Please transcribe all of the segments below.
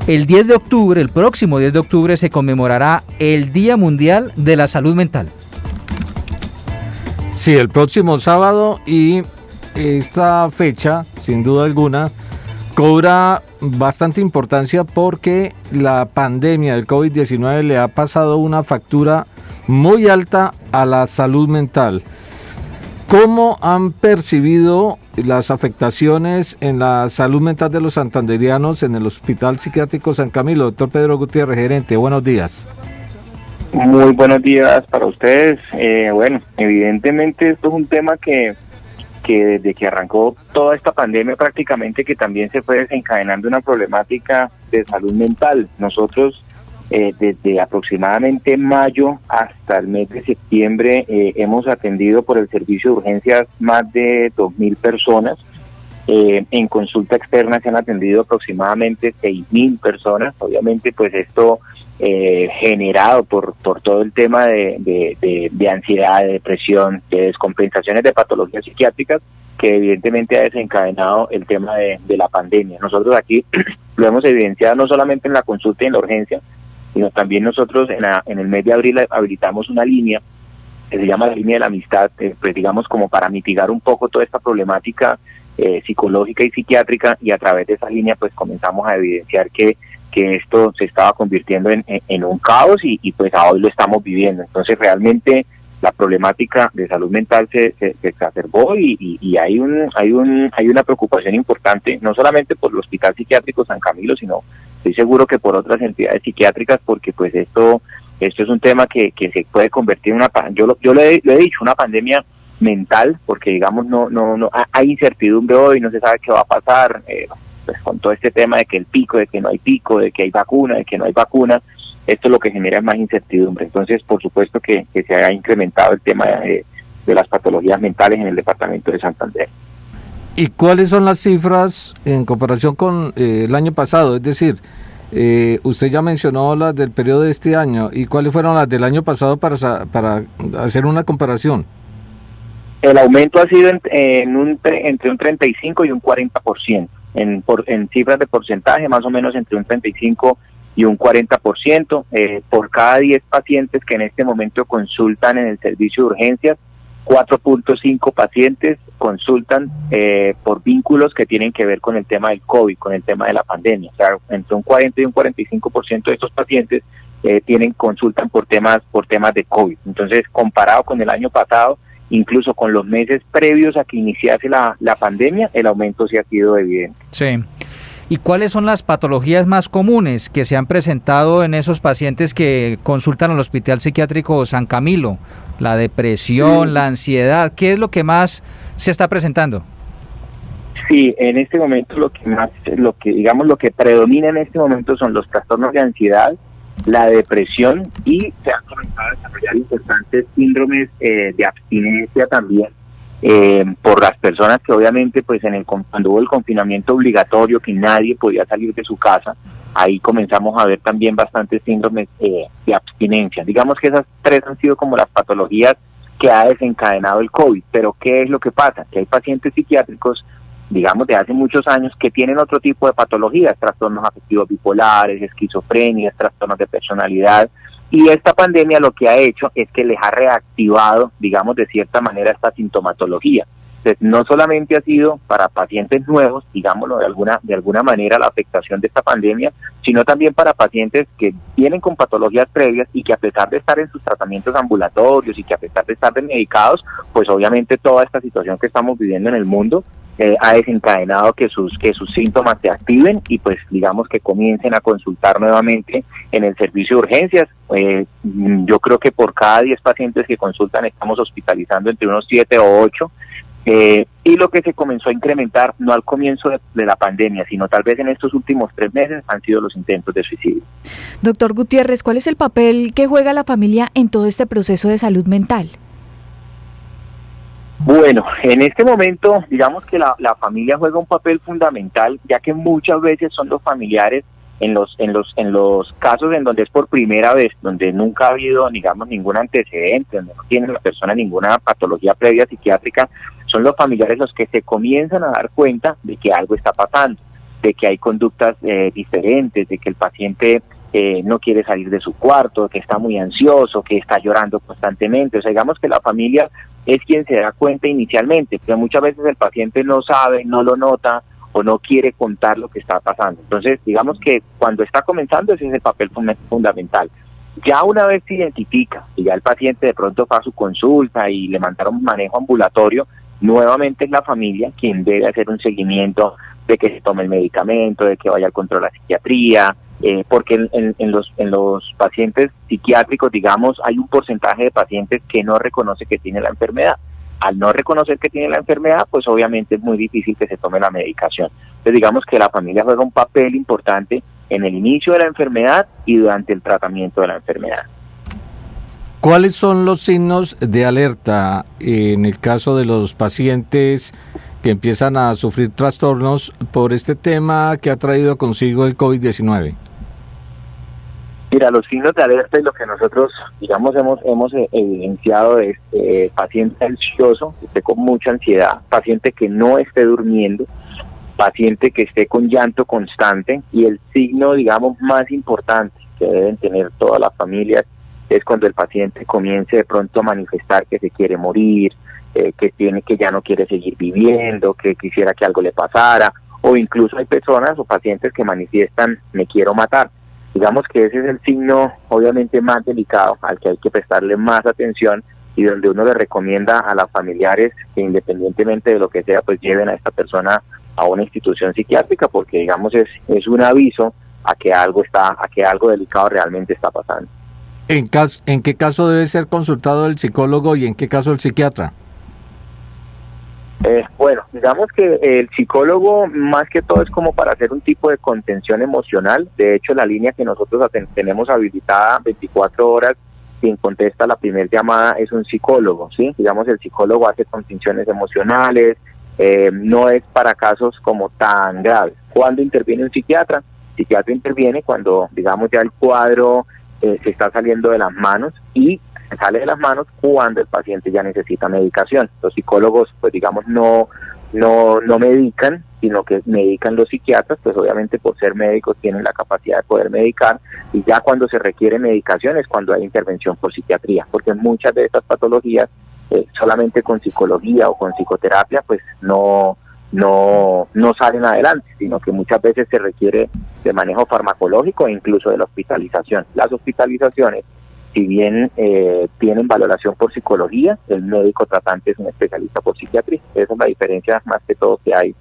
El 10 de octubre, el próximo 10 de octubre, se conmemorará el Día Mundial de la Salud Mental. Sí, el próximo sábado, y esta fecha, sin duda alguna, cobra bastante importancia porque la pandemia del COVID-19 le ha pasado una factura muy alta a la salud mental. ¿Cómo han percibido las afectaciones en la salud mental de los santanderianos en el Hospital Psiquiátrico San Camilo? Doctor Pedro Gutiérrez, gerente, buenos días. Muy buenos días para ustedes. Bueno, evidentemente esto es un tema que desde que arrancó toda esta pandemia prácticamente que también se fue desencadenando una problemática de salud mental. Nosotros desde aproximadamente mayo hasta el mes de septiembre hemos atendido por el servicio de urgencias más de 2.000 personas. En consulta externa se han atendido aproximadamente 6.000 personas. Obviamente pues esto generado por todo el tema de ansiedad, de depresión, de descompensaciones de patologías psiquiátricas que evidentemente ha desencadenado el tema de la pandemia. Nosotros aquí lo hemos evidenciado no solamente en la consulta y en la urgencia, sino también nosotros en el mes de abril habilitamos una línea que se llama la línea de la amistad, pues digamos como para mitigar un poco toda esta problemática psicológica y psiquiátrica, y a través de esa línea pues comenzamos a evidenciar que esto se estaba convirtiendo en un caos y pues hoy lo estamos viviendo. Entonces realmente la problemática de salud mental se exacerbó y hay una preocupación importante, no solamente por el Hospital Psiquiátrico San Camilo, sino estoy seguro que por otras entidades psiquiátricas, porque pues esto es un tema que se puede convertir en yo le he dicho, una pandemia mental, porque digamos no hay incertidumbre hoy, no se sabe qué va a pasar, pues con todo este tema de que el pico, de que no hay pico, de que hay vacuna, de que no hay vacuna, esto lo que genera es más incertidumbre. Entonces, por supuesto que se ha incrementado el tema de las patologías mentales en el departamento de Santander. ¿Y cuáles son las cifras en comparación con el año pasado? Es decir, usted ya mencionó las del periodo de este año, ¿y cuáles fueron las del año pasado para hacer una comparación? El aumento ha sido entre un 35 y un 40%, en cifras de porcentaje, más o menos entre un 35 y un 40%. Por cada 10 pacientes que en este momento consultan en el servicio de urgencias, 4.5 pacientes consultan por vínculos que tienen que ver con el tema del COVID, con el tema de la pandemia. O sea, entre un 40 y un 45% de estos pacientes consultan por temas de COVID. Entonces, comparado con el año pasado, incluso con los meses previos a que iniciase la pandemia, el aumento sí ha sido evidente. Sí. ¿Y cuáles son las patologías más comunes que se han presentado en esos pacientes que consultan al Hospital Psiquiátrico San Camilo? La depresión, la ansiedad, ¿qué es lo que más se está presentando? Sí, en este momento lo que predomina en este momento son los trastornos de ansiedad, la depresión, y se han comenzado a desarrollar importantes síndromes de abstinencia también, por las personas que obviamente pues cuando hubo el confinamiento obligatorio, que nadie podía salir de su casa, ahí comenzamos a ver también bastantes síndromes de abstinencia. Digamos que esas tres han sido como las patologías que ha desencadenado el COVID. Pero ¿qué es lo que pasa? Que hay pacientes psiquiátricos, digamos de hace muchos años, que tienen otro tipo de patologías, trastornos afectivos bipolares, esquizofrenias, trastornos de personalidad, y esta pandemia lo que ha hecho es que les ha reactivado, digamos de cierta manera, esta sintomatología. Entonces, no solamente ha sido para pacientes nuevos, digámoslo de alguna manera, la afectación de esta pandemia, sino también para pacientes que vienen con patologías previas y que a pesar de estar en sus tratamientos ambulatorios y que a pesar de estar medicados, pues obviamente toda esta situación que estamos viviendo en el mundo ha desencadenado que sus síntomas se activen y pues digamos que comiencen a consultar nuevamente en el servicio de urgencias. Yo creo que por cada 10 pacientes que consultan estamos hospitalizando entre unos 7 o 8. Y lo que se comenzó a incrementar, no al comienzo de la pandemia, sino tal vez en estos últimos 3 meses, han sido los intentos de suicidio. Doctor Gutiérrez, ¿cuál es el papel que juega la familia en todo este proceso de salud mental? Bueno, en este momento, digamos que la familia juega un papel fundamental, ya que muchas veces son los familiares en los casos en donde es por primera vez, donde nunca ha habido, digamos, ningún antecedente, donde no tiene la persona ninguna patología previa psiquiátrica, son los familiares los que se comienzan a dar cuenta de que algo está pasando. de que hay conductas diferentes, de que el paciente no quiere salir de su cuarto, que está muy ansioso, que está llorando constantemente. O sea, digamos que la familia es quien se da cuenta inicialmente, pero muchas veces el paciente no sabe, no lo nota o no quiere contar lo que está pasando. Entonces, digamos que cuando está comenzando ese es el papel fundamental. Ya una vez se identifica y ya el paciente de pronto fue a su consulta y le mandaron manejo ambulatorio, nuevamente es la familia quien debe hacer un seguimiento de que se tome el medicamento, de que vaya al control a la psiquiatría, porque en los pacientes psiquiátricos, digamos, hay un porcentaje de pacientes que no reconoce que tiene la enfermedad. Al no reconocer que tiene la enfermedad, pues obviamente es muy difícil que se tome la medicación. Entonces digamos que la familia juega un papel importante en el inicio de la enfermedad y durante el tratamiento de la enfermedad. ¿Cuáles son los signos de alerta en el caso de los pacientes que empiezan a sufrir trastornos por este tema que ha traído consigo el COVID-19? Mira, los signos de alerta y lo que nosotros, digamos, hemos evidenciado es paciente ansioso, que esté con mucha ansiedad, paciente que no esté durmiendo, paciente que esté con llanto constante, y el signo, digamos, más importante que deben tener todas las familias es cuando el paciente comience de pronto a manifestar que se quiere morir, que ya no quiere seguir viviendo, que quisiera que algo le pasara, o incluso hay personas o pacientes que manifiestan me quiero matar. Digamos que ese es el signo obviamente más delicado al que hay que prestarle más atención y donde uno le recomienda a los familiares que independientemente de lo que sea, pues lleven a esta persona a una institución psiquiátrica, porque digamos es un aviso a que algo delicado realmente está pasando. ¿En qué caso debe ser consultado el psicólogo y en qué caso el psiquiatra? Bueno, digamos que el psicólogo más que todo es como para hacer un tipo de contención emocional. De hecho, la línea que nosotros tenemos habilitada 24 horas, quien contesta la primera llamada es un psicólogo, ¿sí? Digamos, el psicólogo hace contenciones emocionales, no es para casos como tan graves. ¿Cuándo interviene un psiquiatra? El psiquiatra interviene cuando, digamos, ya el cuadro se está saliendo de las manos y sale de las manos cuando el paciente ya necesita medicación. Los psicólogos, pues digamos, no medican, sino que medican los psiquiatras, pues obviamente por ser médicos tienen la capacidad de poder medicar, y ya cuando se requiere medicación es cuando hay intervención por psiquiatría, porque muchas de estas patologías solamente con psicología o con psicoterapia pues no salen adelante, sino que muchas veces se requiere de manejo farmacológico e incluso de la hospitalización. Las hospitalizaciones, si bien tienen valoración por psicología, el médico tratante es un especialista por psiquiatría. Esa es la diferencia más que todo que hay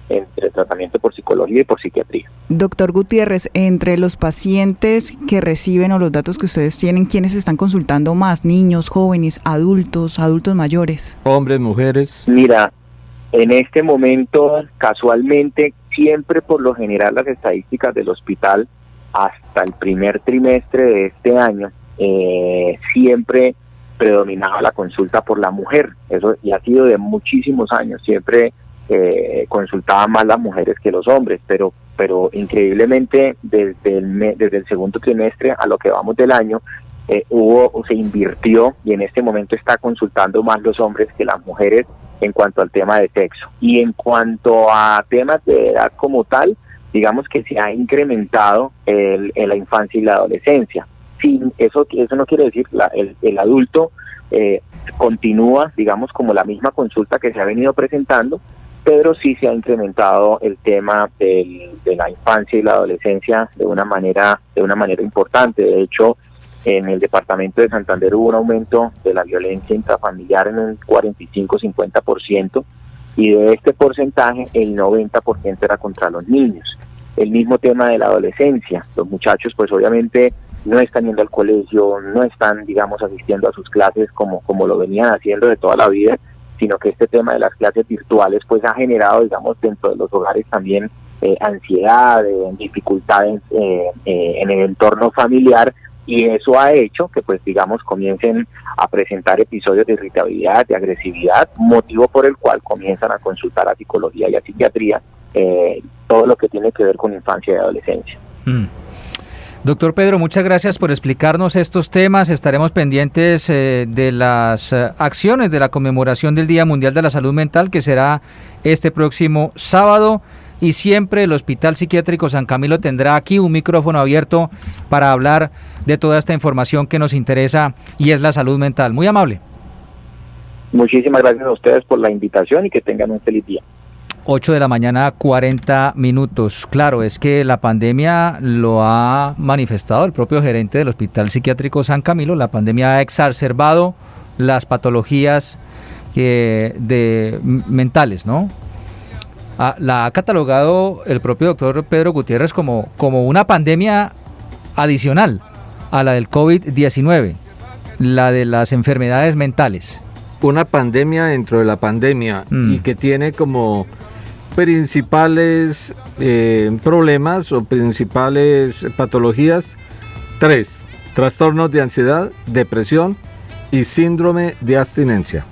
entre tratamiento por psicología y por psiquiatría. Doctor Gutiérrez, entre los pacientes que reciben o los datos que ustedes tienen, ¿quiénes están consultando más? ¿Niños, jóvenes, adultos mayores? Hombres, mujeres. Mira, en este momento, casualmente, siempre por lo general las estadísticas del hospital hasta el primer trimestre de este año, siempre predominaba la consulta por la mujer. Eso y ha sido de muchísimos años, siempre consultaban más las mujeres que los hombres, pero increíblemente desde el segundo trimestre a lo que vamos del año se invirtió, y en este momento está consultando más los hombres que las mujeres en cuanto al tema de sexo. Y en cuanto a temas de edad como tal, digamos que se ha incrementado en la infancia y la adolescencia. Sí, eso no quiere decir el adulto continúa, digamos, como la misma consulta que se ha venido presentando, pero sí se ha incrementado el tema de la infancia y la adolescencia de una manera importante. De hecho, en el departamento de Santander hubo un aumento de la violencia intrafamiliar en un 45-50%, y de este porcentaje el 90% era contra los niños. El mismo tema de la adolescencia, los muchachos pues obviamente no están yendo al colegio, no están, digamos, asistiendo a sus clases como lo venían haciendo de toda la vida, sino que este tema de las clases virtuales pues ha generado, digamos, dentro de los hogares también ansiedad, dificultades en el entorno familiar, y eso ha hecho que pues digamos comiencen a presentar episodios de irritabilidad, de agresividad, motivo por el cual comienzan a consultar a psicología y a psiquiatría todo lo que tiene que ver con infancia y adolescencia. Doctor Pedro, muchas gracias por explicarnos estos temas. Estaremos pendientes de las acciones de la conmemoración del Día Mundial de la Salud Mental, que será este próximo sábado. y siempre el Hospital Psiquiátrico San Camilo tendrá aquí un micrófono abierto para hablar de toda esta información que nos interesa y es la salud mental. Muy amable. Muchísimas gracias a ustedes por la invitación y que tengan un feliz día. 8 de la mañana, 40 minutos. Claro, es que la pandemia lo ha manifestado el propio gerente del Hospital Psiquiátrico San Camilo. La pandemia ha exacerbado las patologías mentales, ¿no? La ha catalogado el propio doctor Pedro Gutiérrez como una pandemia adicional a la del COVID-19, la de las enfermedades mentales. Una pandemia dentro de la pandemia y que tiene como principales problemas o principales patologías 3: trastornos de ansiedad, depresión y síndrome de abstinencia.